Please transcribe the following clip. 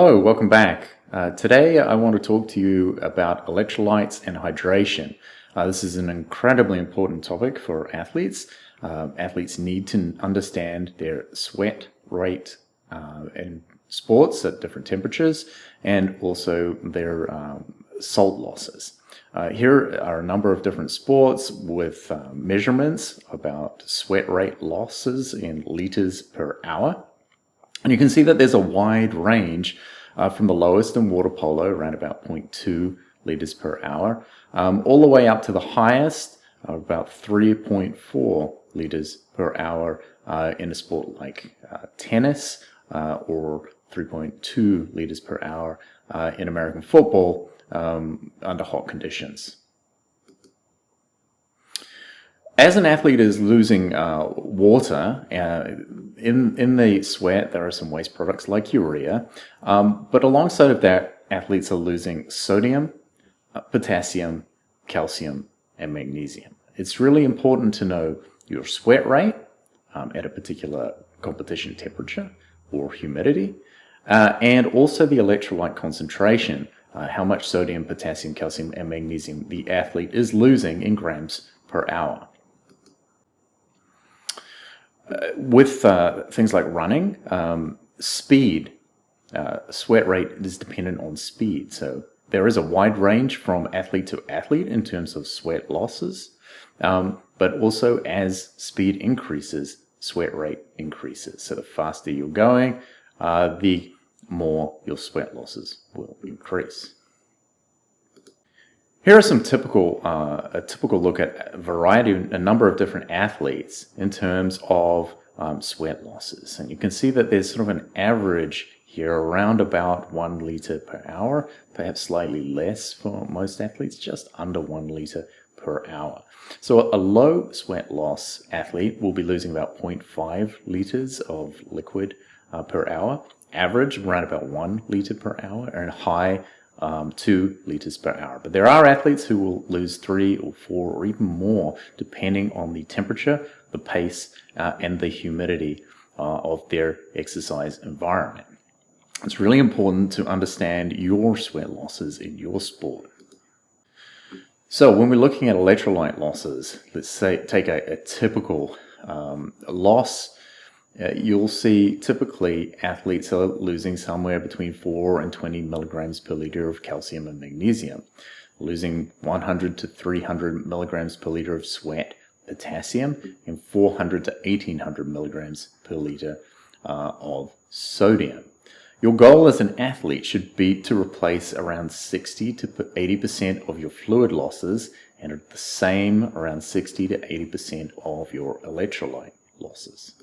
Hello, welcome back. Today I want to talk to you about electrolytes and hydration. This is an incredibly important topic for athletes. Athletes need to understand their sweat rate in sports at different temperatures and also their salt losses. Here are a number of different sports with measurements about sweat rate losses in liters per hour. And you can see that there's a wide range from the lowest in water polo, around about 0.2 liters per hour, all the way up to the highest, about 3.4 liters per hour in a sport like tennis, or 3.2 liters per hour in American football under hot conditions. As an athlete is losing water, in the sweat there are some waste products like urea, but alongside of that, athletes are losing sodium, potassium, calcium, and magnesium. It's really important to know your sweat rate at a particular competition temperature or humidity, and also the electrolyte concentration, how much sodium, potassium, calcium, and magnesium the athlete is losing in grams per hour. With things like running, speed, sweat rate is dependent on speed. So there is a wide range from athlete to athlete in terms of sweat losses, but also as speed increases, sweat rate increases. So the faster you're going, the more your sweat losses will increase. Here are some a typical look at a number of different athletes in terms of sweat losses. And you can see that there's sort of an average here around about 1 liter per hour, perhaps slightly less for most athletes, just under 1 liter per hour. So a low sweat loss athlete will be losing about 0.5 liters of liquid per hour, average around about 1 liter per hour, and high 2 liters per hour. But there are athletes who will lose 3 or 4 or even more depending on the temperature, the pace, and the humidity of their exercise environment. It's really important to understand your sweat losses in your sport. So when we're looking at electrolyte losses, let's say take a typical loss. You'll see typically athletes are losing somewhere between 4 and 20 milligrams per liter of calcium and magnesium, losing 100 to 300 milligrams per liter of sweat, potassium, and 400 to 1800 milligrams per liter of sodium. Your goal as an athlete should be to replace around 60 to 80% of your fluid losses and the same around 60 to 80% of your electrolyte losses.